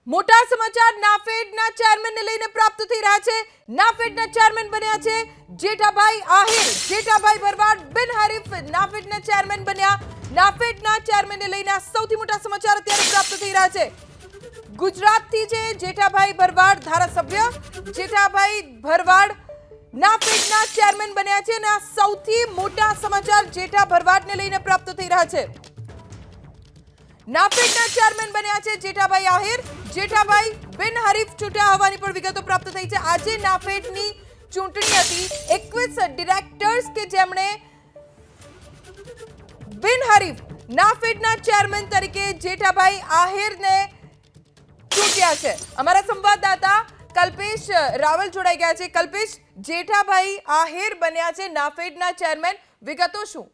મોટા સમાચાર નાફેડના ચેરમેનને લઈને પ્રાપ્ત થઈ રહ્યા છે। નાફેડના ચેરમેન બન્યા છે જેઠાભાઈ આહિર। જેઠાભાઈ ભરવાડ બિનહરીફ નાફેડના ચેરમેન બન્યા। નાફેડના ચેરમેનને લઈને સૌથી મોટા સમાચાર અત્યારે પ્રાપ્ત થઈ રહ્યા છે। ગુજરાતથી છે જેઠાભાઈ ભરવાડ ધારાસભ્ય। જેઠાભાઈ ભરવાડ નાફેડના ચેરમેન બન્યા છે અને સૌથી મોટા સમાચાર જેઠા ભરવાડને લઈને પ્રાપ્ત થઈ રહ્યા છે। નાફેડના ચેરમેન બન્યા છે જેઠાભાઈ આહિર। જેઠાભાઈ બિનહરીફ ચૂંટ્યા હોવાની પણ વિગતો પ્રાપ્ત થઈ છે। આજે નાફેડની ચૂંટણી હતી। 21 ડિરેક્ટર્સ કે જેમણે બિનહરીફ નાફેડના ચેરમેન તરીકે જેઠાભાઈ આહિરને ચૂંટ્યા છે। અમારા સંવાદદાતા કલ્પેશ રાવલ જોડાઈ ગયા છે। કલ્પેશ, જેઠાભાઈ આહિર બન્યા છે નાફેડના ચેરમેન, વિગતો શું?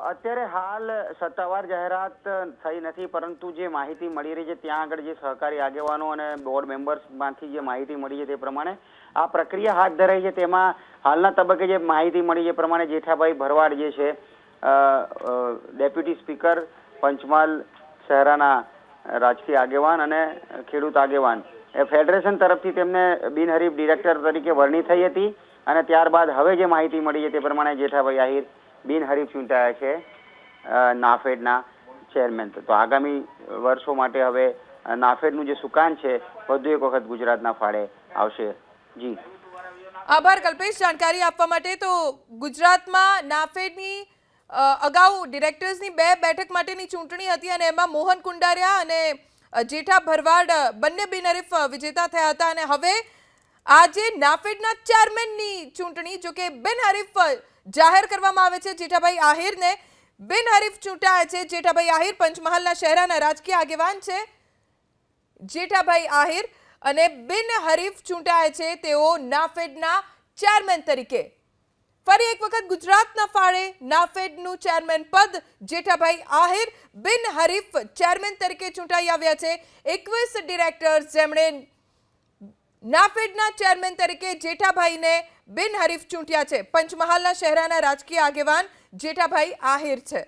અત્યારે હાલ સત્તાવાર જાહેરાત થઈ નથી, પરંતુ જે માહિતી મળી રહી છે ત્યાં આગળ જે સહકારી આગેવાનો અને બોર્ડ મેમ્બર્સમાંથી જે માહિતી મળી છે તે પ્રમાણે આ પ્રક્રિયા હાથ ધરાઈ છે। તેમાં હાલના તબક્કે જે માહિતી મળી છે પ્રમાણે જેઠાભાઈ ભરવાડ જે છે ડેપ્યુટી સ્પીકર, પંચમહાલ શહેરાના રાજકીય આગેવાન અને ખેડૂત આગેવાન એ ફેડરેશન તરફથી તેમને બિનહરીફ ડિરેક્ટર તરીકે વરણી થઈ હતી અને ત્યારબાદ હવે જે માહિતી મળી છે તે પ્રમાણે જેઠાભાઈ આહિર બિનહરીફ ચૂંટાયા છે નાફેડના ચેરમેન। તો આગામી વર્ષો માટે હવે નાફેડનું જે સુકાન છે વધુ એક વખત ગુજરાતના ફાળે આવશે। જી આભાર કલ્પેશ જાણકારી આપવા માટે। તો ગુજરાતમાં નાફેડની અગાઉ ડિરેક્ટર્સની 2 બેઠક માટેની ચૂંટણી હતી અને એમાં મોહન કુંડારિયા અને જેઠા ભરવાડ બંને બિનહરીફ વિજેતા થયા હતા અને હવે આજે નાફેડના ચેરમેનની ચૂંટણી જો કે બિનહરીફ જાહેર કરવામાં આવે છે। જેઠાભાઈ આહિરને બિનહરીફ ચૂંટાયા છે। જેઠાભાઈ આહિર પંચમહાલના શહેરાના રાજકીય આગેવાન છે જેઠાભાઈ આહિર અને બિનહરીફ ચૂંટાયા છે તેઓ નાફેડના ચેરમેન તરીકે। ફરી એક વખત ગુજરાતના ફાળે નાફેડનું ચેરમેન પદ જેઠાભાઈ આહિર બિનહરીફ ચેરમેન તરીકે ચૂંટાઈ આવ્યા છે। 21 ડિરેક્ટર્સ જેમણે નાફેડના ચેરમેન તરીકે જેઠાભાઈને બિનહરીફ ચૂંટ્યા છે। પંચમહાલના શહેરાના રાજકીય આગેવાન જેઠાભાઈ આહિર છે।